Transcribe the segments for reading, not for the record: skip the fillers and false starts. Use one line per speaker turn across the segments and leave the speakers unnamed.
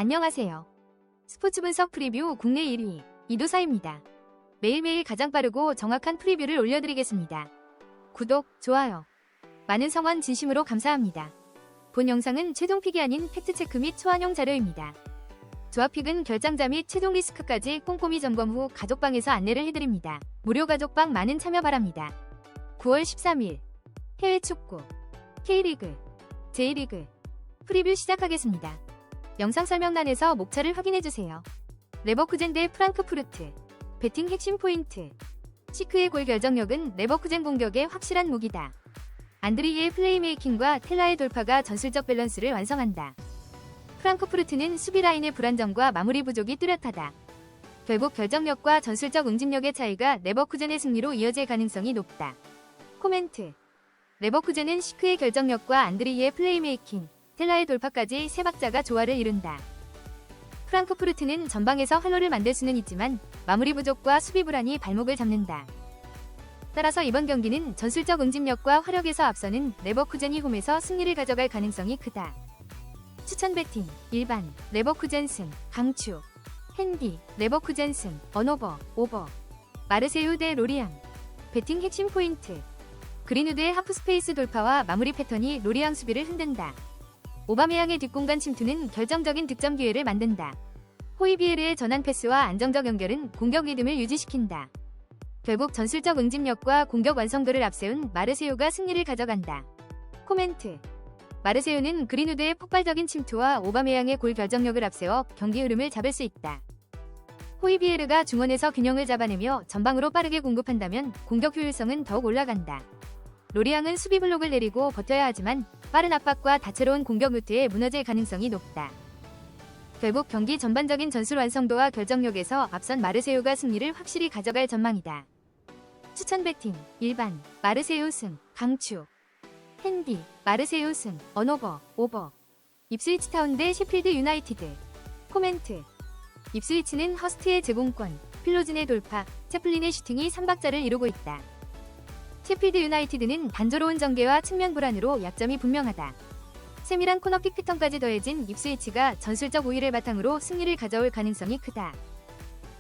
안녕하세요. 스포츠 분석 프리뷰 국내 1위 이도사입니다. 매일매일 가장 빠르고 정확한 프리뷰를 올려드리겠습니다. 구독, 좋아요, 많은 성원 진심으로 감사합니다. 본 영상은 최종픽이 아닌 팩트체크 및 초안용 자료입니다. 조합픽은 결장자 및 최종 리스크까지 꼼꼼히 점검 후 가족방에서 안내를 해드립니다. 무료 가족방 많은 참여 바랍니다. 9월 13일 해외 축구, K리그, J리그 프리뷰 시작하겠습니다. 영상 설명란에서 목차를 확인해주세요. 레버쿠젠 대 프랑크푸르트 배팅 핵심 포인트. 시크의 골 결정력은 레버쿠젠 공격의 확실한 무기다. 안드리의 플레이메이킹과 텔라의 돌파가 전술적 밸런스를 완성한다. 프랑크푸르트는 수비 라인의 불안정과 마무리 부족이 뚜렷하다. 결국 결정력과 전술적 응집력의 차이가 레버쿠젠의 승리로 이어질 가능성이 높다. 코멘트. 레버쿠젠은 시크의 결정력과 안드리의 플레이메이킹, 텔라의 돌파까지 세 박자가 조화를 이룬다. 프랑크푸르트는 전방에서 활로를 만들 수는 있지만 마무리 부족과 수비 불안이 발목을 잡는다. 따라서 이번 경기는 전술적 응집력과 화력에서 앞서는 레버쿠젠이 홈에서 승리를 가져갈 가능성이 크다. 추천 배팅, 일반, 레버쿠젠 승, 강추, 핸디, 레버쿠젠 승, 언오버, 오버, 마르세유 대 로리앙, 배팅 핵심 포인트. 그린우드의 하프스페이스 돌파와 마무리 패턴이 로리앙 수비를 흔든다. 오바메양의 뒷공간 침투는 결정적인 득점 기회를 만든다. 호이비에르의 전환 패스와 안정적 연결은 공격 리듬을 유지시킨다. 결국 전술적 응집력과 공격 완성도를 앞세운 마르세유가 승리를 가져간다. 코멘트. 마르세유는 그린우드의 폭발적인 침투와 오바메양의 골 결정력을 앞세워 경기 흐름을 잡을 수 있다. 호이비에르가 중원에서 균형을 잡아내며 전방으로 빠르게 공급한다면 공격 효율성은 더욱 올라간다. 로리앙은 수비 블록을 내리고 버텨야 하지만 빠른 압박과 다채로운 공격 루트에 무너질 가능성이 높다. 결국 경기 전반적인 전술 완성도와 결정력에서 앞선 마르세유가 승리를 확실히 가져갈 전망이다. 추천 배팅, 일반, 마르세유 승, 강추, 핸디, 마르세유 승, 언오버, 오버, 입스위치 타운 대 셰필드 유나이티드. 코멘트. 입스위치는 허스트의 제공권, 필로진의 돌파, 채플린의 슈팅이 3박자를 이루고 있다. 셰필드 유나이티드는 단조로운 전개와 측면 불안으로 약점이 분명하다. 세밀한 코너킥 패턴까지 더해진 입스위치가 전술적 우위를 바탕으로 승리를 가져올 가능성이 크다.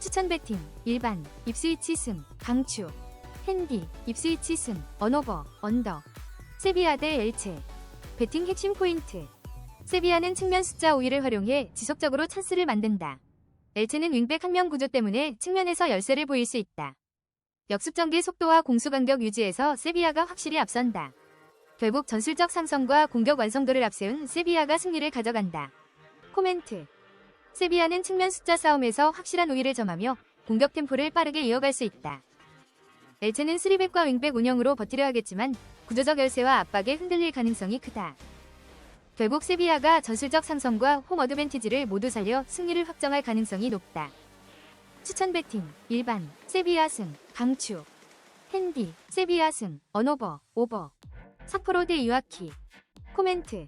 추천 배팅, 일반, 입스위치 승, 강추, 핸디, 입스위치 승, 언오버, 언더, 세비야 대 엘체, 배팅 핵심 포인트. 세비야는 측면 숫자 우위를 활용해 지속적으로 찬스를 만든다. 엘체는 윙백 한 명 구조 때문에 측면에서 열세를 보일 수 있다. 역습 전개 속도와 공수 간격 유지에서 세비야가 확실히 앞선다. 결국 전술적 상성과 공격 완성도를 앞세운 세비야가 승리를 가져간다. 코멘트. 세비야는 측면 숫자 싸움에서 확실한 우위를 점하며 공격 템포를 빠르게 이어갈 수 있다. 엘체는 3백과 윙백 운영으로 버티려 하겠지만 구조적 열세와 압박에 흔들릴 가능성이 크다. 결국 세비야가 전술적 상성과 홈 어드밴티지를 모두 살려 승리를 확정할 가능성이 높다. 추천 배팅, 일반, 세비야 승, 강추, 핸디, 세비야 승, 언오버, 오버, 삿포로 대 이와키. 코멘트.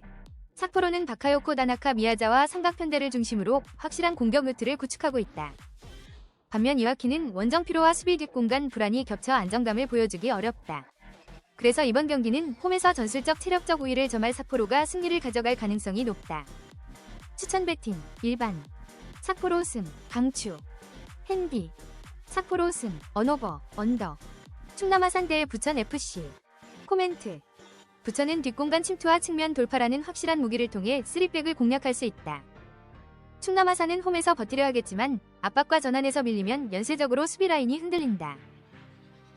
삿포로는 바카요코 다나카 미야자와 삼각편대를 중심으로 확실한 공격 루트를 구축하고 있다. 반면 이와키는 원정 피로와 수비 뒷공간 불안이 겹쳐 안정감을 보여주기 어렵다. 그래서 이번 경기는 홈에서 전술적 체력적 우위를 점할 삿포로가 승리를 가져갈 가능성이 높다. 추천 배팅, 일반, 삿포로 승, 강추, 핸디, 삿포로 승, 언오버, 언더, 충남아산 대 부천FC. 코멘트. 부천은 뒷공간 침투와 측면 돌파라는 확실한 무기를 통해 3백을 공략할 수 있다. 충남아산은 홈에서 버티려 하겠지만 압박과 전환에서 밀리면 연쇄적으로 수비 라인이 흔들린다.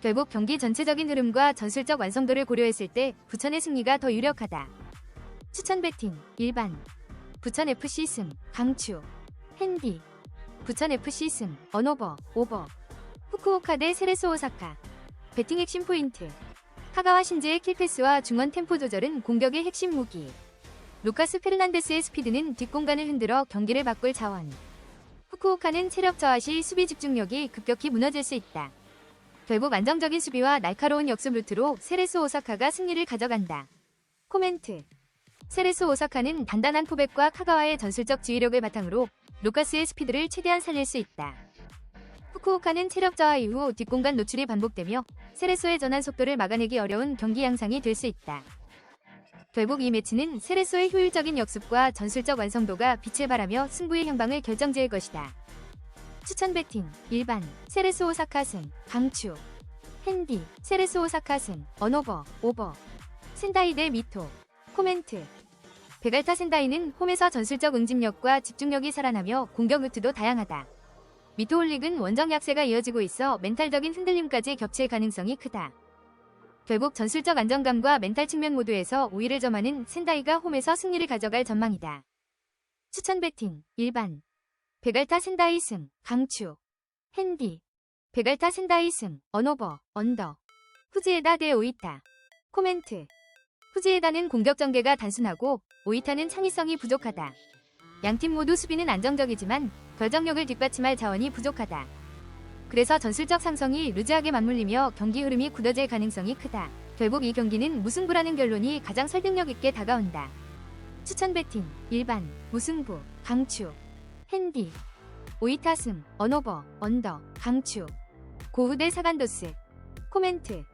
결국 경기 전체적인 흐름과 전술적 완성도를 고려했을 때 부천의 승리가 더 유력하다. 추천 배팅, 일반, 부천FC 승, 강추, 핸디, 부천FC 승, 언오버, 오버, 후쿠오카 대 세레소 오사카. 배팅 핵심 포인트. 카가와 신즈의 킬패스와 중원 템포 조절은 공격의 핵심 무기. 루카스 페르난데스의 스피드는 뒷공간을 흔들어 경기를 바꿀 자원. 후쿠오카는 체력 저하 시 수비 집중력이 급격히 무너질 수 있다. 결국 안정적인 수비와 날카로운 역습 루트로 세레소 오사카가 승리를 가져간다. 코멘트. 세레소 오사카는 단단한 포백과 카가와의 전술적 지휘력을 바탕으로 루카스의 스피드를 최대한 살릴 수 있다. 후쿠오카는 체력 저하 이후 뒷공간 노출이 반복되며 세레소의 전환 속도를 막아내기 어려운 경기 양상이 될 수 있다. 결국 이 매치는 세레소의 효율적인 역습과 전술적 완성도가 빛을 발하며 승부의 향방을 결정지을 것이다. 추천 배팅 일반 세레소 오사카 승 강추. 핸디 세레소 오사카 승 언오버 오버. 센다이 대 미토. 코멘트. 베갈타 센다이는 홈에서 전술적 응집력과 집중력이 살아나며 공격 루트도 다양하다. 미토 홀릭은 원정 약세가 이어지고 있어 멘탈적인 흔들림까지 겹칠 가능성이 크다. 결국 전술적 안정감과 멘탈 측면 모두에서 우위를 점하는 센다이가 홈에서 승리를 가져갈 전망이다. 추천 배팅 일반 베갈타 센다이 승 강추. 핸디 베갈타 센다이 승 언오버 언더. 후지에다 대 오이타. 코멘트. 후지에다는 공격 전개가 단순하고 오이타는 창의성이 부족하다. 양팀 모두 수비는 안정적이지만 결정력을 뒷받침할 자원이 부족하다. 그래서 전술적 상성이 루즈하게 맞물리며 경기 흐름이 굳어질 가능성이 크다. 결국 이 경기는 무승부라는 결론이 가장 설득력 있게 다가온다. 추천 배팅 일반 무승부 강추. 핸디 오이타 승 언오버 언더 강추. 고우 대 사간도스. 코멘트.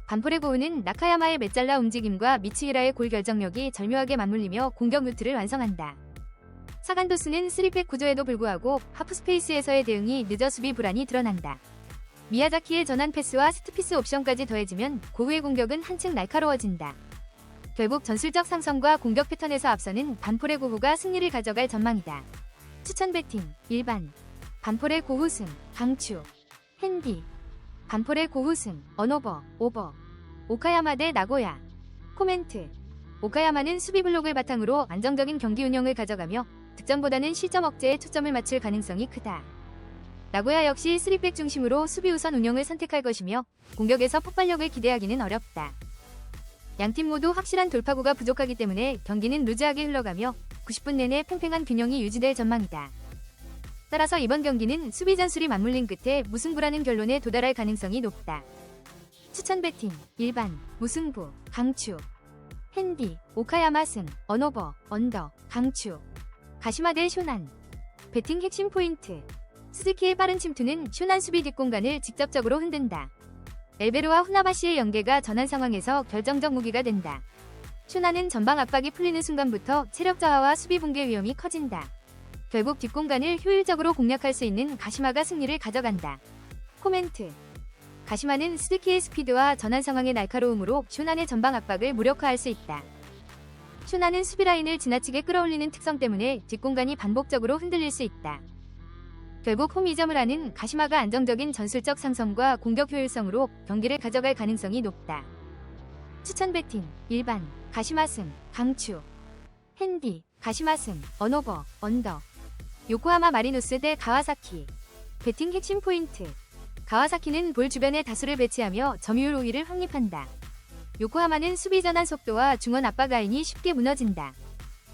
반폴의 고우는 나카야마의 메잘라 움직임과 미츠히라의 골 결정력이 절묘하게 맞물리며 공격 루트를 완성한다. 사간도스는 3백 구조에도 불구하고 하프스페이스에서의 대응이 늦어 수비 불안이 드러난다. 미야자키의 전환 패스와 스트피스 옵션까지 더해지면 고우의 공격은 한층 날카로워진다. 결국 전술적 상성과 공격 패턴에서 앞서는 반폴의 고우가 승리를 가져갈 전망이다. 추천 배팅 일반 반폴의 고우 승 강추. 핸디 반폴의 고우 승 언오버 오버. 오카야마 대 나고야. 코멘트. 오카야마는 수비 블록을 바탕으로 안정적인 경기 운영을 가져가며 득점보다는 실점 억제에 초점을 맞출 가능성이 크다. 나고야 역시 3백 중심으로 수비 우선 운영을 선택할 것이며 공격에서 폭발력을 기대하기는 어렵다. 양팀 모두 확실한 돌파구가 부족하기 때문에 경기는 루즈하게 흘러가며 90분 내내 팽팽한 균형이 유지될 전망이다. 따라서 이번 경기는 수비 전술이 맞물린 끝에 무승부라는 결론에 도달할 가능성이 높다. 추천 배팅 일반 무승부 강추. 핸디 오카야마 승 언오버 언더 강추. 가시마 대 쇼난. 배팅 핵심 포인트. 스즈키의 빠른 침투는 쇼난 수비 뒷공간을 직접적으로 흔든다. 엘베로와 후나바시의 연계가 전환 상황에서 결정적 무기가 된다. 쇼난은 전방 압박이 풀리는 순간부터 체력 저하와 수비 붕괴 위험이 커진다. 결국 뒷공간을 효율적으로 공략할 수 있는 가시마가 승리를 가져간다. 코멘트. 가시마는 스즈키의 스피드와 전환 상황의 날카로움으로 쇼난의 전방 압박을 무력화할 수 있다. 쇼난은 수비 라인을 지나치게 끌어올리는 특성 때문에 뒷공간이 반복적으로 흔들릴 수 있다. 결국 홈 2점을 하는 가시마가 안정적인 전술적 상성과 공격 효율성으로 경기를 가져갈 가능성이 높다. 추천 배팅 일반 가시마 승 강추. 핸디 가시마 승 언오버 언더. 요코하마 마리노스 대 가와사키. 배팅 핵심 포인트. 가와사키는 볼 주변에 다수를 배치하며 점유율 5위를 확립한다. 요코하마는 수비 전환 속도와 중원 압박 라인이 쉽게 무너진다.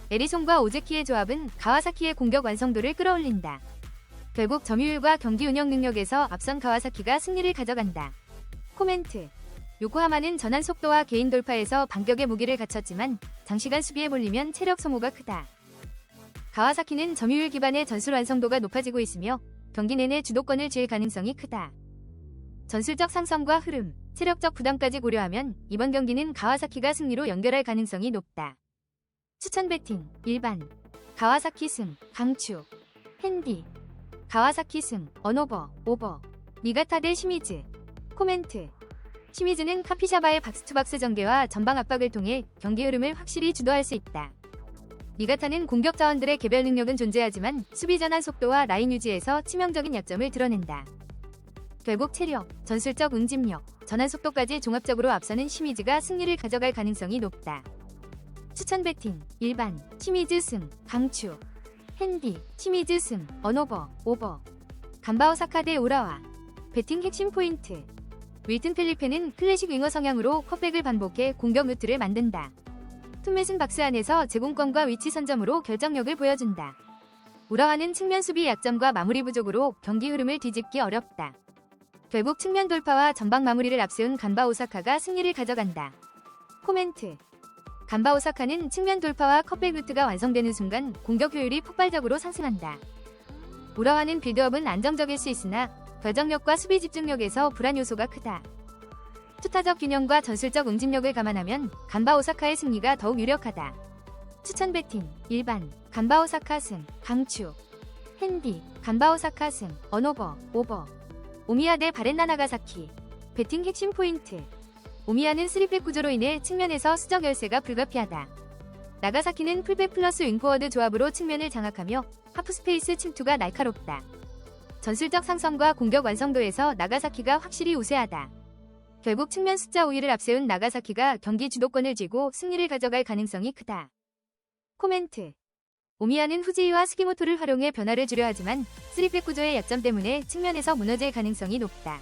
에리송과 오즈키의 조합은 가와사키의 공격 완성도를 끌어올린다. 결국 점유율과 경기 운영 능력에서 앞선 가와사키가 승리를 가져간다. 코멘트. 요코하마는 전환 속도와 개인 돌파에서 반격의 무기를 갖췄지만 장시간 수비에 몰리면 체력 소모가 크다. 가와사키는 점유율 기반의 전술 완성도가 높아지고 있으며 경기 내내 주도권을 쥘 가능성이 크다. 전술적 상성과 흐름, 체력적 부담까지 고려하면 이번 경기는 가와사키가 승리로 연결할 가능성이 높다. 추천 배팅 일반 가와사키 승 강추. 핸디 가와사키 승 언오버 오버. 니가타 대 시미즈. 코멘트. 시미즈는 카피샤바의 박스투박스 전개와 전방 압박을 통해 경기 흐름을 확실히 주도할 수 있다. 니가타는 공격 자원들의 개별 능력은 존재하지만 수비 전환 속도와 라인 유지에서 치명적인 약점을 드러낸다. 결국 체력, 전술적 응집력, 전환 속도까지 종합적으로 앞서는 시미즈가 승리를 가져갈 가능성이 높다. 추천 배팅 일반 시미즈 승 강추. 핸디 시미즈 승 언오버 오버. 간바오사카 대 우라와. 배팅 핵심 포인트. 윌튼 펠리페는 클래식 윙어 성향으로 컷백을 반복해 공격 루트를 만든다. 툰맷은 박스 안에서 제공권과 위치 선점으로 결정력을 보여준다. 우라와는 측면 수비 약점과 마무리 부족으로 경기 흐름을 뒤집기 어렵다. 결국 측면 돌파와 전방 마무리를 앞세운 간바 오사카가 승리를 가져간다. 코멘트. 간바 오사카는 측면 돌파와 컷백 루트가 완성되는 순간 공격 효율이 폭발적으로 상승한다. 우라와는 빌드업은 안정적일 수 있으나 결정력과 수비 집중력에서 불안 요소가 크다. 투타적 균형과 전술적 응집력을 감안하면 간바 오사카의 승리가 더욱 유력하다. 추천 배팅 일반 간바 오사카 승 강추. 핸디 간바 오사카 승 언오버 오버. 오미야 대 바렌나 나가사키. 배팅 핵심 포인트. 오미야는 3백 구조로 인해 측면에서 수적 열세가 불가피하다. 나가사키는 풀백 플러스 윙포워드 조합으로 측면을 장악하며 하프스페이스 침투가 날카롭다. 전술적 상성과 공격 완성도에서 나가사키가 확실히 우세하다. 결국 측면 숫자 5위를 앞세운 나가사키가 경기 주도권을 쥐고 승리를 가져갈 가능성이 크다. 코멘트. 오미야는 후지이와 스기모토를 활용해 변화를 주려 하지만 3백 구조의 약점 때문에 측면에서 무너질 가능성이 높다.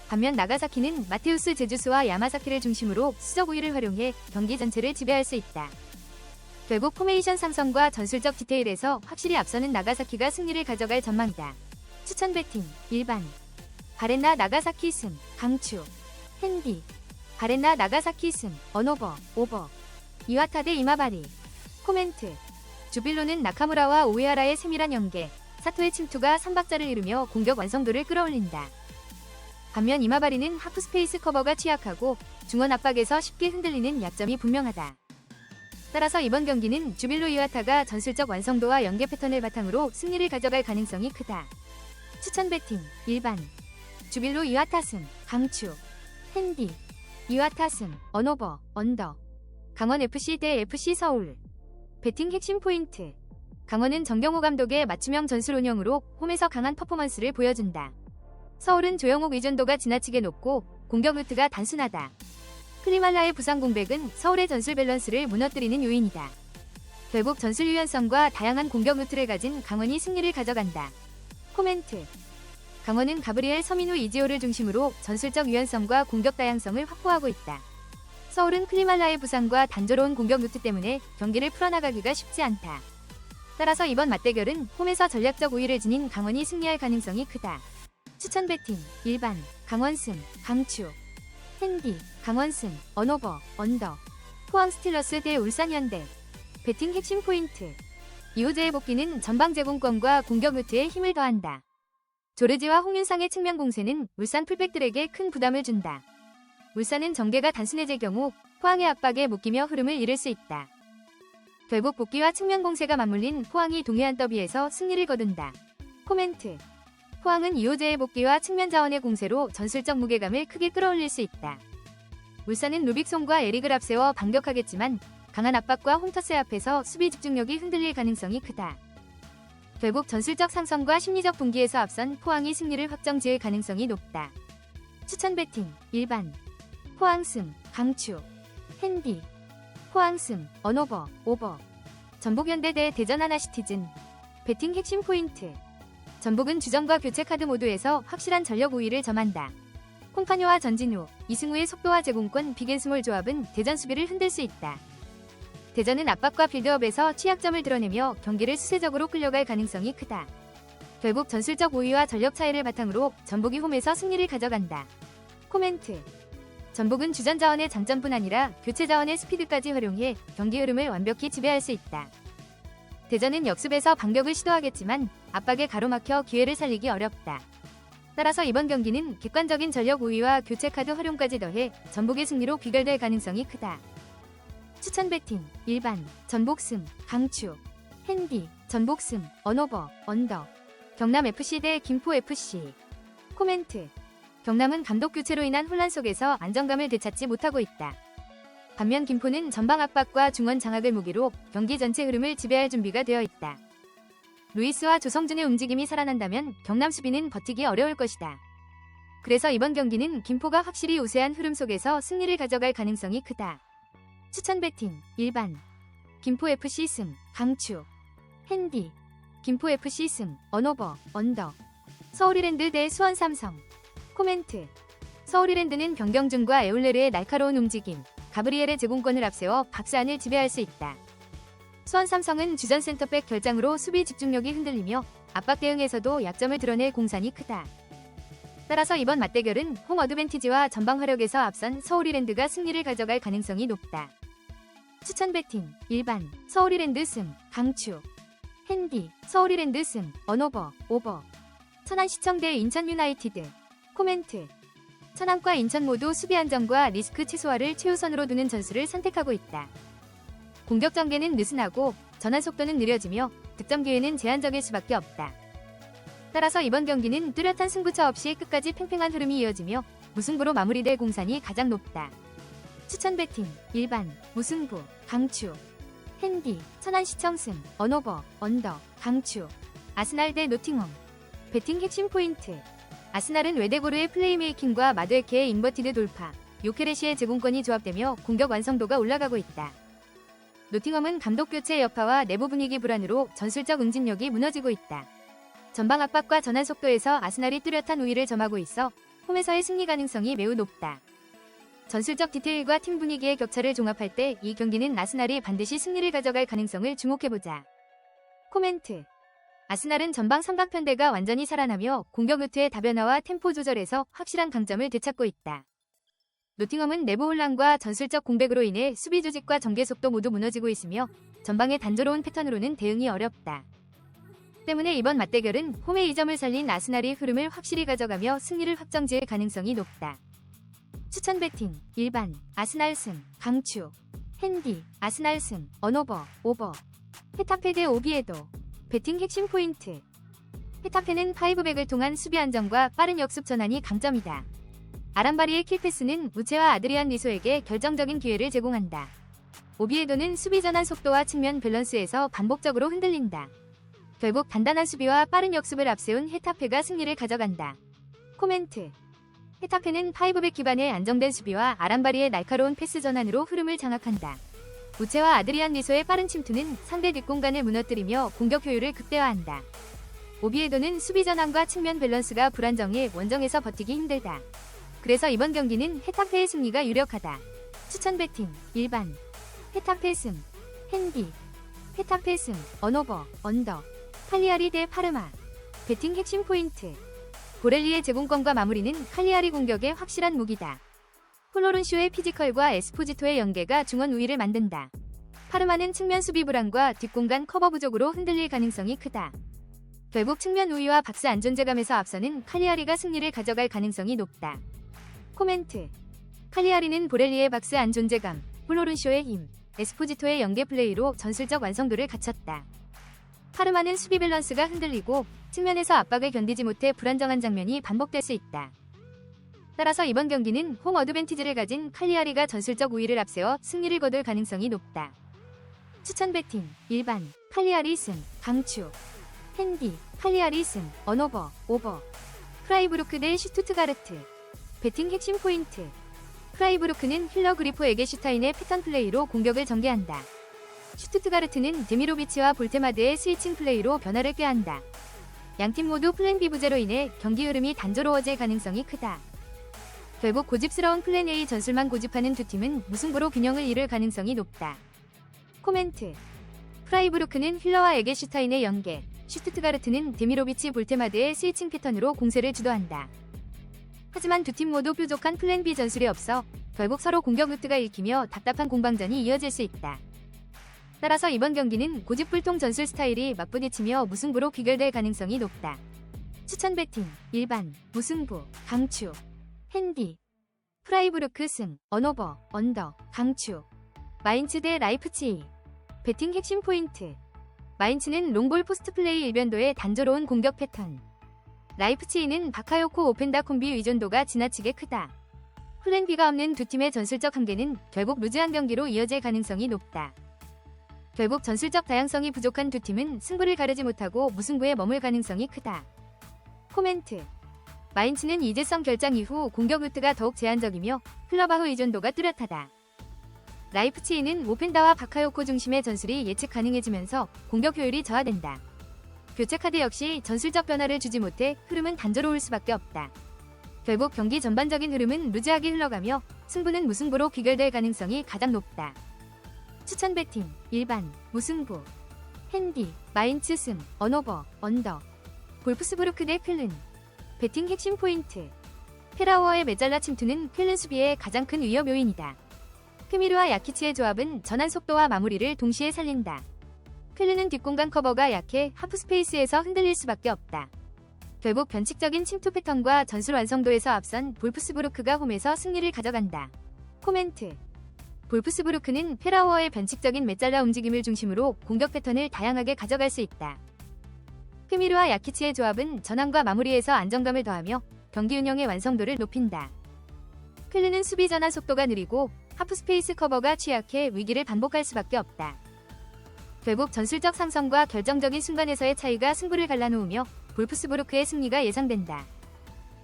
반면 나가사키는 마테우스 제주스와 야마사키를 중심으로 수적 우위를 활용해 경기 전체를 지배할 수 있다. 결국 포메이션 상성과 전술적 디테일에서 확실히 앞서는 나가사키가 승리를 가져갈 전망이다. 추천 배팅 일반 바렌나 나가사키 승 강추. 핸디 바렌나 나가사키 승 언오버 오버. 이와타 대 이마바리. 코멘트. 주빌로는 나카무라와 오에하라의 세밀한 연계, 사토의 침투가 3박자를 이루며 공격 완성도를 끌어올린다. 반면 이마바리는 하프스페이스 커버가 취약하고 중원 압박에서 쉽게 흔들리는 약점이 분명하다. 따라서 이번 경기는 주빌로 이와타가 전술적 완성도와 연계 패턴을 바탕으로 승리를 가져갈 가능성이 크다. 추천 배팅 일반 주빌로 이와타 승 강추. 핸디 이와타 승 언오버 언더. 강원FC 대 FC 서울. 배팅 핵심 포인트. 강원은 정경호 감독의 맞춤형 전술 운영으로 홈에서 강한 퍼포먼스를 보여준다. 서울은 조영욱 의존도가 지나치게 높고 공격 루트가 단순하다. 클리말라의 부상 공백은 서울의 전술 밸런스를 무너뜨리는 요인이다. 결국 전술 유연성과 다양한 공격 루트를 가진 강원이 승리를 가져간다. 코멘트. 강원은 가브리엘, 서민우, 이지호를 중심으로 전술적 유연성과 공격 다양성을 확보하고 있다. 서울은 클리말라의 부상과 단조로운 공격 루트 때문에 경기를 풀어나가기가 쉽지 않다. 따라서 이번 맞대결은 홈에서 전략적 우위를 지닌 강원이 승리할 가능성이 크다. 추천 배팅 일반 강원승 강추. 핸디 강원승 언오버 언더. 포항 스틸러스 대 울산현대. 배팅 핵심 포인트. 이호재의 복귀는 전방 제공권과 공격 루트에 힘을 더한다. 조르지와 홍윤상의 측면 공세는 울산 풀백들에게 큰 부담을 준다. 울산은 전개가 단순해질 경우 포항의 압박에 묶이며 흐름을 잃을 수 있다. 결국 복귀와 측면 공세가 맞물린 포항이 동해안 더비에서 승리를 거둔다. 코멘트. 포항은 이호재의 복귀와 측면 자원의 공세로 전술적 무게감을 크게 끌어올릴 수 있다. 울산은 루빅송과 에릭을 앞세워 반격하겠지만 강한 압박과 홈터스 앞에서 수비 집중력이 흔들릴 가능성이 크다. 결국 전술적 상성과 심리적 동기에서 앞선 포항이 승리를 확정 지을 가능성이 높다. 추천 배팅 일반 포항승 강추. 핸디 포항승 언오버 오버. 전북현대 대 대전 하나시티즌. 배팅 핵심 포인트. 전북은 주전과 교체 카드 모두에서 확실한 전력 우위를 점한다. 콩파뇨와 전진우, 이승우의 속도와 제공권 빅앤스몰 조합은 대전 수비를 흔들 수 있다. 대전은 압박과 빌드업에서 취약점을 드러내며 경기를 수세적으로 끌려갈 가능성이 크다. 결국 전술적 우위와 전력 차이를 바탕으로 전북이 홈에서 승리를 가져간다. 코멘트. 전북은 주전 자원의 장점뿐 아니라 교체 자원의 스피드까지 활용해 경기 흐름을 완벽히 지배할 수 있다. 대전은 역습에서 반격을 시도하겠지만 압박에 가로막혀 기회를 살리기 어렵다. 따라서 이번 경기는 객관적인 전력 우위와 교체 카드 활용까지 더해 전북의 승리로 귀결될 가능성이 크다. 추천 배팅 일반 전북승 강추. 핸디 전북승 언오버 언더. 경남FC 대 김포FC. 코멘트. 경남은 감독 교체로 인한 혼란 속에서 안정감을 되찾지 못하고 있다. 반면 김포는 전방 압박과 중원 장악을 무기로 경기 전체 흐름을 지배할 준비가 되어 있다. 루이스와 조성준의 움직임이 살아난다면 경남 수비는 버티기 어려울 것이다. 그래서 이번 경기는 김포가 확실히 우세한 흐름 속에서 승리를 가져갈 가능성이 크다. 추천 배팅 일반 김포FC 승 강추. 핸디 김포FC 승 언오버 언더. 서울이랜드 대 수원삼성. 코멘트. 서울이랜드는 변경준과 에울레르의 날카로운 움직임, 가브리엘의 제공권을 앞세워 박스안을 지배할 수 있다. 수원삼성은 주전 센터백 결장으로 수비 집중력이 흔들리며 압박 대응에서도 약점을 드러낼 공산이 크다. 따라서 이번 맞대결은 홈 어드밴티지와 전방 화력에서 앞선 서울이랜드가 승리를 가져갈 가능성이 높다. 추천 배팅 일반 서울이랜드 승 강추. 핸디 서울이랜드 승 언오버 오버. 천안시청 대 인천 유나이티드. 코멘트. 천안과 인천 모두 수비 안정과 리스크 최소화를 최우선으로 두는 전술을 선택하고 있다. 공격 전개는 느슨하고 전환 속도는 느려지며 득점 기회는 제한적일 수밖에 없다. 따라서 이번 경기는 뚜렷한 승부처 없이 끝까지 팽팽한 흐름이 이어지며 무승부로 마무리될 공산이 가장 높다. 추천 배팅, 일반, 무승부, 강추. 핸디, 천안 시청승, 언오버, 언더, 강추. 아스날 대 노팅엄. 배팅 핵심 포인트. 아스날은 웨데고르의 플레이메이킹과 마드에케의 인버티드 돌파, 요케레시의 제공권이 조합되며 공격 완성도가 올라가고 있다. 노팅엄은 감독 교체 여파와 내부 분위기 불안으로 전술적 응집력이 무너지고 있다. 전방 압박과 전환 속도에서 아스날이 뚜렷한 우위를 점하고 있어 홈에서의 승리 가능성이 매우 높다. 전술적 디테일과 팀 분위기의 격차를 종합할 때 이 경기는 아스날이 반드시 승리를 가져갈 가능성을 주목해보자. 코멘트. 아스날은 전방 삼각편대가 완전히 살아나며 공격 루트의 다변화와 템포 조절에서 확실한 강점을 되찾고 있다. 노팅엄은 내부 혼란과 전술적 공백으로 인해 수비 조직과 전개 속도 모두 무너지고 있으며 전방의 단조로운 패턴으로는 대응이 어렵다. 때문에 이번 맞대결은 홈의 2점을 살린 아스날이 흐름을 확실히 가져가며 승리를 확정지을 가능성이 높다. 추천 배팅, 일반, 아스날 승, 강추. 핸디, 아스날 승, 언오버, 오버. 헤타페 대 오비에도. 배팅 핵심 포인트. 헤타페는 파이브백을 통한 수비 안정과 빠른 역습 전환이 강점이다. 아람바리의 킬패스는 무체와 아드리안 리소에게 결정적인 기회를 제공한다. 오비에도는 수비 전환 속도와 측면 밸런스에서 반복적으로 흔들린다. 결국 단단한 수비와 빠른 역습을 앞세운 헤타페가 승리를 가져간다. 코멘트. 헤타페는 파이브백 기반의 안정된 수비와 아람바리의 날카로운 패스 전환으로 흐름을 장악한다. 무체와 아드리안 리소의 빠른 침투는 상대 뒷공간을 무너뜨리며 공격 효율을 극대화한다. 오비에도는 수비 전환과 측면 밸런스가 불안정해 원정에서 버티기 힘들다. 그래서 이번 경기는 헤타페의 승리가 유력하다. 추천 배팅, 일반. 헤타페 승, 핸디. 헤타페 승, 언오버, 언더. 칼리아리 대 파르마. 배팅 핵심 포인트. 보렐리의 제공권과 마무리는 칼리아리 공격의 확실한 무기다. 플로른쇼의 피지컬과 에스포지토의 연계가 중원 우위를 만든다. 파르마는 측면 수비 불안과 뒷공간 커버 부족으로 흔들릴 가능성이 크다. 결국 측면 우위와 박스 안존재감에서 앞서는 칼리아리가 승리를 가져갈 가능성이 높다. 코멘트. 칼리아리는 보렐리의 박스 안존재감, 플로른쇼의 힘, 에스포지토의 연계 플레이로 전술적 완성도를 갖췄다. 파르마는 수비 밸런스가 흔들리고 측면에서 압박을 견디지 못해 불안정한 장면이 반복될 수 있다. 따라서 이번 경기는 홈 어드밴티지를 가진 칼리아리가 전술적 우위를 앞세워 승리를 거둘 가능성이 높다. 추천 배팅, 일반, 칼리아리 승, 강추. 핸디, 칼리아리 승, 언오버, 오버. 프라이부르크 대 슈투트가르트. 배팅 핵심 포인트. 프라이부르크는 힐러 그리포 에게슈타인의 패턴 플레이로 공격을 전개한다. 슈투트가르트는 데미로비치와 볼테마드의 스위칭 플레이로 변화를 꾀한다. 양팀 모두 플랜 B 부재로 인해 경기 흐름이 단조로워질 가능성이 크다. 결국 고집스러운 플랜 A 전술만 고집하는 두 팀은 무승부로 균형을 이룰 가능성이 높다. 코멘트. 프라이부르크는 힐러와 에게슈타인의 연계, 슈투트가르트는 데미로비치 볼테마드의 스위칭 패턴으로 공세를 주도한다. 하지만 두 팀 모두 뾰족한 플랜 B 전술이 없어 결국 서로 공격 루트가 읽히며 답답한 공방전이 이어질 수 있다. 따라서 이번 경기는 고집불통 전술 스타일이 맞부딪히며 무승부로 귀결될 가능성이 높다. 추천 배팅, 일반, 무승부, 강추. 핸디. 프라이부르크 승, 언오버, 언더, 강추. 마인츠 대 라이프치히. 배팅 핵심 포인트. 마인츠는 롱볼 포스트 플레이 일변도의 단조로운 공격 패턴. 라이프치히는 바카요코 오펜다 콤비 의존도가 지나치게 크다. 플랜 B가 없는 두 팀의 전술적 한계는 결국 루즈한 경기로 이어질 가능성이 높다. 결국 전술적 다양성이 부족한 두 팀은 승부를 가르지 못하고 무승부에 머물 가능성이 크다. 코멘트. 마인츠는 이재성 결장 이후 공격 루트가 더욱 제한적이며 클러바흐 의존도가 뚜렷하다. 라이프치히는 오펜다와 바카요코 중심의 전술이 예측 가능해지면서 공격 효율이 저하된다. 교체 카드 역시 전술적 변화를 주지 못해 흐름은 단조로울 수밖에 없다. 결국 경기 전반적인 흐름은 루즈하게 흘러가며 승부는 무승부로 귀결될 가능성이 가장 높다. 추천 배팅, 일반, 무승부. 핸디, 마인츠 승, 언오버, 언더. 볼프스부르크 대 퀼른. 배팅 핵심 포인트. 페라우어의 메잘라 침투는 퀼른 수비의 가장 큰 위협 요인이다. 크미르와 야키치의 조합은 전환 속도와 마무리를 동시에 살린다. 퀼른은 뒷공간 커버가 약해 하프 스페이스에서 흔들릴 수밖에 없다. 결국 변칙적인 침투 패턴과 전술 완성도에서 앞선 볼프스부르크가 홈에서 승리를 가져간다. 코멘트. 볼프스부르크는 페라우어의 변칙적인 메잘라 움직임을 중심으로 공격 패턴을 다양하게 가져갈 수 있다. 크미르와 야키치의 조합은 전환과 마무리에서 안정감을 더하며 경기 운영의 완성도를 높인다. 클르는 수비 전환 속도가 느리고 하프스페이스 커버가 취약해 위기를 반복할 수밖에 없다. 결국 전술적 상성과 결정적인 순간에서의 차이가 승부를 갈라놓으며 볼프스부르크의 승리가 예상된다.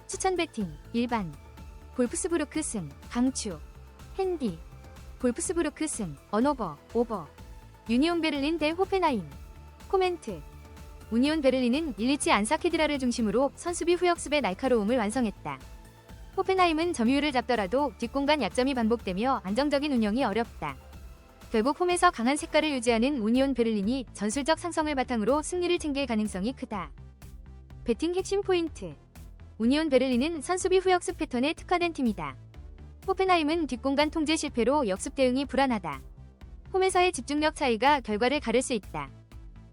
추천 배팅 일반 볼프스부르크 승 강추 핸디 볼프스부르크 승 언오버 오버 유니온 베를린 대 호펜하임 코멘트. 우니온 베를린은 일리치 안사케드라를 중심으로 선수비 후역습의 날카로움을 완성했다. 호펜하임은 점유율을 잡더라도 뒷공간 약점이 반복되며 안정적인 운영이 어렵다. 결국 홈에서 강한 색깔을 유지하는 우니온 베를린이 전술적 상성을 바탕으로 승리를 챙길 가능성이 크다. 배팅 핵심 포인트. 우니온 베를린은 선수비 후역습 패턴에 특화된 팀이다. 호펜하임은 뒷공간 통제 실패로 역습 대응이 불안하다. 홈에서의 집중력 차이가 결과를 가를 수 있다.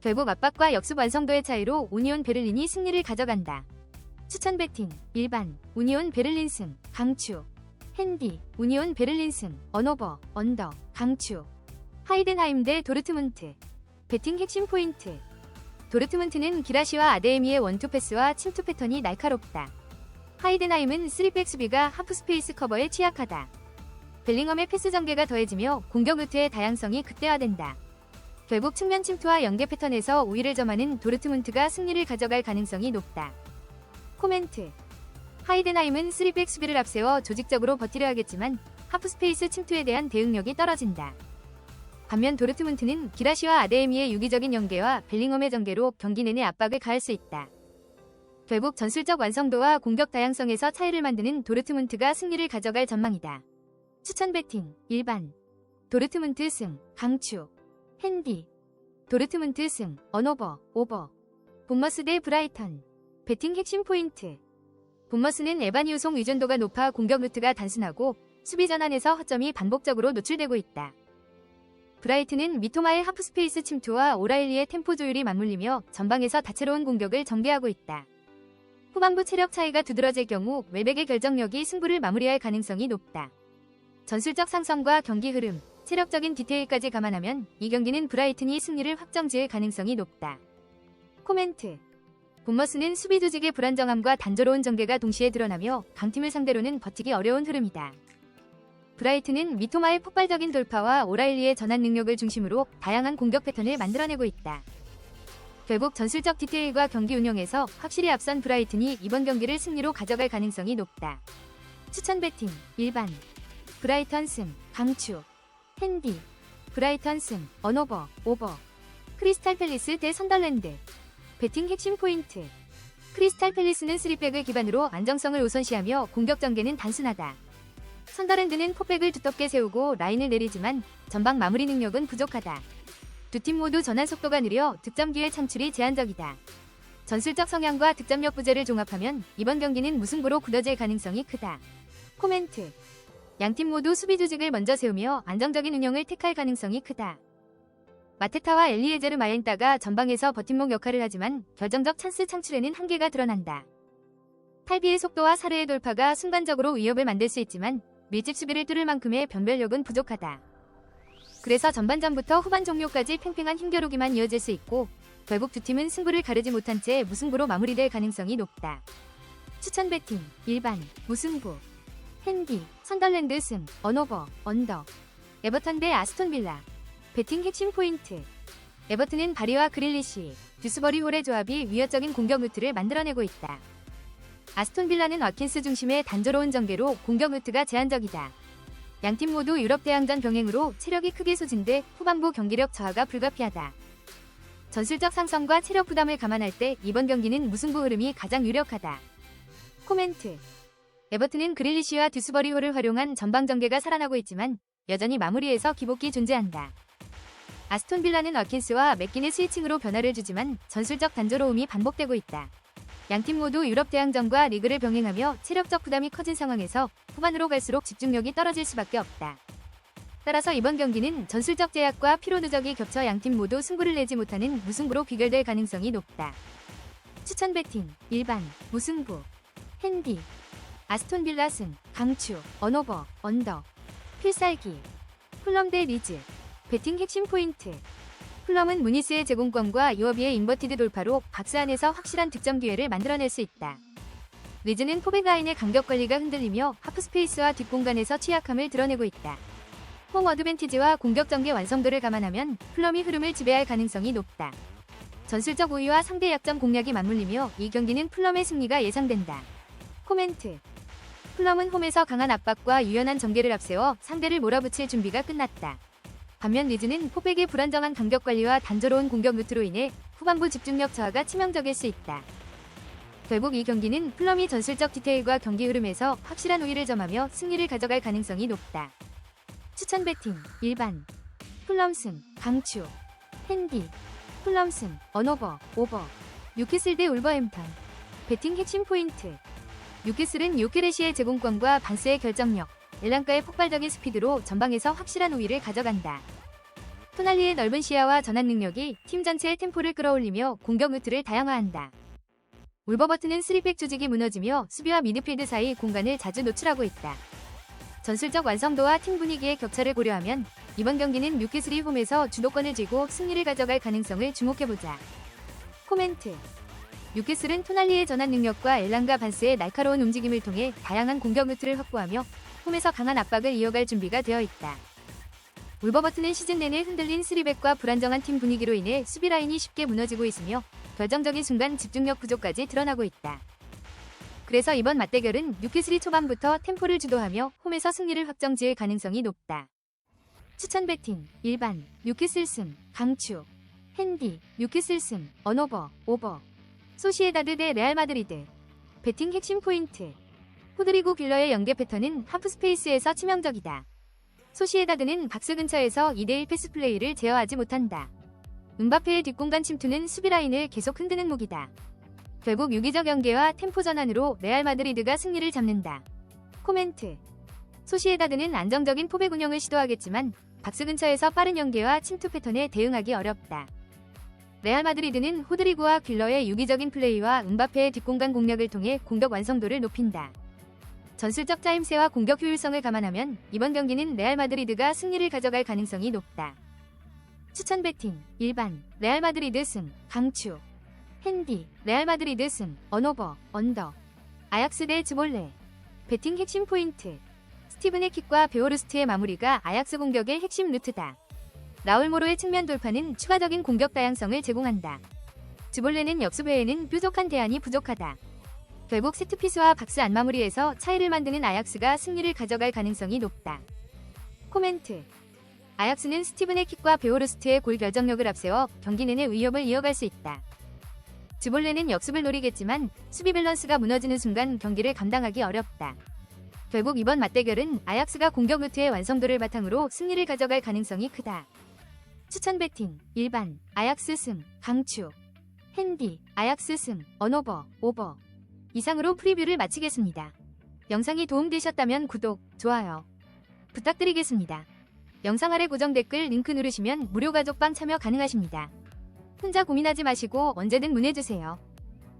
결국 압박과 역습 완성도의 차이로 우니온 베를린이 승리를 가져간다. 추천 배팅 일반 우니온 베를린 승 강추 핸디 우니온 베를린 승 언오버 언더 강추 하이덴하임 대 도르트문트 배팅 핵심 포인트. 도르트문트는 기라시와 아데에미의 원투 패스와 침투 패턴이 날카롭다. 하이덴하임은 3백 수비가 하프스페이스 커버에 취약하다. 벨링엄의 패스 전개가 더해지며 공격 루트의 다양성이 극대화된다. 결국 측면 침투와 연계 패턴에서 우위를 점하는 도르트문트가 승리를 가져갈 가능성이 높다. 코멘트. 하이덴하임은 3백 수비를 앞세워 조직적으로 버티려 하겠지만 하프스페이스 침투에 대한 대응력이 떨어진다. 반면 도르트문트는 기라시와 아데에미의 유기적인 연계와 벨링엄의 전개로 경기 내내 압박을 가할 수 있다. 결국 전술적 완성도와 공격 다양성에서 차이를 만드는 도르트문트가 승리를 가져갈 전망이다. 추천 배팅 일반 도르트문트 승 강추 핸디 도르트문트 승 언오버 오버 본머스 대 브라이턴 배팅 핵심 포인트. 본머스는 에반 유송 의존도가 높아 공격 루트가 단순하고 수비 전환에서 허점이 반복적으로 노출되고 있다. 브라이튼은 미토마의 하프스페이스 침투와 오라일리의 템포 조율이 맞물리며 전방에서 다채로운 공격을 전개하고 있다. 후반부 체력 차이가 두드러질 경우 웰백의 결정력이 승부를 마무리할 가능성이 높다. 전술적 상성과 경기 흐름, 체력적인 디테일까지 감안하면 이 경기는 브라이튼이 승리를 확정지을 가능성이 높다. 코멘트. 본머스는 수비 조직의 불안정함과 단조로운 전개가 동시에 드러나며 강팀을 상대로는 버티기 어려운 흐름이다. 브라이튼은 미토마의 폭발적인 돌파와 오라일리의 전환 능력을 중심으로 다양한 공격 패턴을 만들어내고 있다. 결국 전술적 디테일과 경기 운영에서 확실히 앞선 브라이튼이 이번 경기를 승리로 가져갈 가능성이 높다. 추천 배팅 일반 브라이턴 승 강추 핸디 브라이턴 승 언오버 오버 크리스탈 팰리스 대 선덜랜드 배팅 핵심 포인트. 크리스탈 팰리스는 3백을 기반으로 안정성을 우선시하며 공격 전개는 단순하다. 선더랜드는 포백을 두텁게 세우고 라인을 내리지만 전방 마무리 능력은 부족하다. 두 팀 모두 전환 속도가 느려 득점 기회 창출이 제한적이다. 전술적 성향과 득점력 부재를 종합하면 이번 경기는 무승부로 굳어질 가능성이 크다. 코멘트. 양팀 모두 수비 조직을 먼저 세우며 안정적인 운영을 택할 가능성이 크다. 마테타와 엘리에제르 마엔따가 전방에서 버팀목 역할을 하지만 결정적 찬스 창출에는 한계가 드러난다. 탈비의 속도와 사르의 돌파가 순간적으로 위협을 만들 수 있지만 밀집 수비를 뚫을 만큼의 변별력은 부족하다. 그래서 전반전부터 후반 종료까지 팽팽한 힘겨루기만 이어질 수 있고 결국 두 팀은 승부를 가르지 못한 채 무승부로 마무리될 가능성이 높다. 추천 배팅 일반 무승부 핸디 선덜랜드 승 언오버 언더 에버턴 대 아스톤 빌라 배팅 핵심 포인트. 에버튼은 바리와 그릴리시, 듀스버리 홀의 조합이 위협적인 공격 루트를 만들어내고 있다. 아스톤 빌라는 와킨스 중심의 단조로운 전개로 공격 루트가 제한적이다. 양팀 모두 유럽 대항전 병행으로 체력이 크게 소진돼 후반부 경기력 저하가 불가피하다. 전술적 상성과 체력 부담을 감안할 때 이번 경기는 무승부 흐름이 가장 유력하다. 코멘트. 에버튼은 그릴리시와 듀스버리 홀을 활용한 전방 전개가 살아나고 있지만 여전히 마무리에서 기복이 존재한다. 아스톤 빌라는 와킨스와 맥긴의 스위칭으로 변화를 주지만 전술적 단조로움이 반복되고 있다. 양팀 모두 유럽 대항전과 리그를 병행하며 체력적 부담이 커진 상황에서 후반으로 갈수록 집중력이 떨어질 수밖에 없다. 따라서 이번 경기는 전술적 제약과 피로 누적이 겹쳐 양팀 모두 승부를 내지 못하는 무승부로 귀결될 가능성이 높다. 추천 배팅, 일반, 무승부, 핸디, 아스톤 빌라 승, 강추, 언오버, 언더, 필살기, 풀럼 대 리즈, 배팅 핵심 포인트. 풀럼은 무니스의 제공권과 이워비의 인버티드 돌파로 박스 안에서 확실한 득점 기회를 만들어낼 수 있다. 리즈는 포백 라인의 간격 관리가 흔들리며 하프 스페이스와 뒷공간에서 취약함을 드러내고 있다. 홈 어드밴티지와 공격 전개 완성도를 감안하면 풀럼이 흐름을 지배할 가능성이 높다. 전술적 우위와 상대 약점 공략이 맞물리며 이 경기는 풀럼의 승리가 예상된다. 코멘트. 풀럼은 홈에서 강한 압박과 유연한 전개를 앞세워 상대를 몰아붙일 준비가 끝났다. 반면 리즈는 포백의 불안정한 간격 관리와 단조로운 공격 루트로 인해 후반부 집중력 저하가 치명적일 수 있다. 결국 이 경기는 풀럼이 전술적 디테일과 경기 흐름에서 확실한 우위를 점하며 승리를 가져갈 가능성이 높다. 추천 배팅, 일반, 풀럼 승, 강추, 핸디, 풀럼 승, 언오버, 오버, 뉴캐슬 대 울버햄턴. 배팅 핵심 포인트. 뉴캐슬은 요케레시의 제공권과 반스의 결정력, 엘랑카의 폭발적인 스피드로 전방에서 확실한 우위를 가져간다. 토날리의 넓은 시야와 전환 능력이 팀 전체의 템포를 끌어올리며 공격 루트를 다양화한다. 울버버튼은 3백 조직이 무너지며 수비와 미드필드 사이 공간을 자주 노출하고 있다. 전술적 완성도와 팀 분위기의 격차를 고려하면 이번 경기는 뉴캐슬이 홈에서 주도권을 쥐고 승리를 가져갈 가능성을 주목해보자. 코멘트. 뉴캐슬은 토날리의 전환 능력과 엘랑과 반스의 날카로운 움직임을 통해 다양한 공격 루트를 확보하며 홈에서 강한 압박을 이어갈 준비가 되어 있다. 울버버튼은 시즌 내내 흔들린 3백과 불안정한 팀 분위기로 인해 수비 라인이 쉽게 무너지고 있으며 결정적인 순간 집중력 부족까지 드러나고 있다. 그래서 이번 맞대결은 뉴캐슬이 초반부터 템포를 주도하며 홈에서 승리를 확정지을 가능성이 높다. 추천 배팅, 일반, 뉴캐슬 승, 강추, 핸디, 뉴캐슬 승, 언오버, 오버, 소시에다드 대 레알 마드리드. 배팅 핵심 포인트. 호드리고 귤러의 연계 패턴은 하프 스페이스에서 치명적이다. 소시에다드는 박스 근처에서 2대1 패스 플레이를 제어하지 못한다. 음바페의 뒷공간 침투는 수비 라인을 계속 흔드는 무기다. 결국 유기적 연계와 템포 전환으로 레알 마드리드가 승리를 잡는다. 코멘트. 소시에다드는 안정적인 포백 운영을 시도하겠지만 박스 근처에서 빠른 연계와 침투 패턴에 대응하기 어렵다. 레알 마드리드는 호드리고와 귤러의 유기적인 플레이와 음바페의 뒷공간 공략을 통해 공격 완성도를 높인다. 전술적 짜임새와 공격 효율성을 감안하면 이번 경기는 레알 마드리드가 승리를 가져갈 가능성이 높다. 추천 배팅, 일반, 레알 마드리드 승, 강추, 핸디, 레알 마드리드 승, 언오버, 언더, 아약스 대 즈볼레. 배팅 핵심 포인트. 스티븐의 킥과 베오르스트의 마무리가 아약스 공격의 핵심 루트다. 라울 모로의 측면 돌파는 추가적인 공격 다양성을 제공한다. 즈볼레는 역습 외에는 뾰족한 대안이 부족하다. 결국 세트피스와 박스 안 마무리에서 차이를 만드는 아약스가 승리를 가져갈 가능성이 높다. 코멘트. 아약스는 스티븐의 킥과 베오르스트의 골 결정력을 앞세워 경기 내내 위협을 이어갈 수 있다. 즈볼레는 역습을 노리겠지만 수비 밸런스가 무너지는 순간 경기를 감당하기 어렵다. 결국 이번 맞대결은 아약스가 공격 루트의 완성도를 바탕으로 승리를 가져갈 가능성이 크다. 추천 배팅, 일반, 아약스 승, 강추, 핸디, 아약스 승, 언오버, 오버. 이상으로 프리뷰를 마치겠습니다. 영상이 도움되셨다면 구독, 좋아요 부탁드리겠습니다. 영상 아래 고정 댓글 링크 누르시면 무료 가족방 참여 가능하십니다. 혼자 고민하지 마시고 언제든 문의주세요.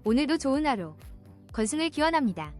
오늘도 좋은 하루. 건승을 기원합니다.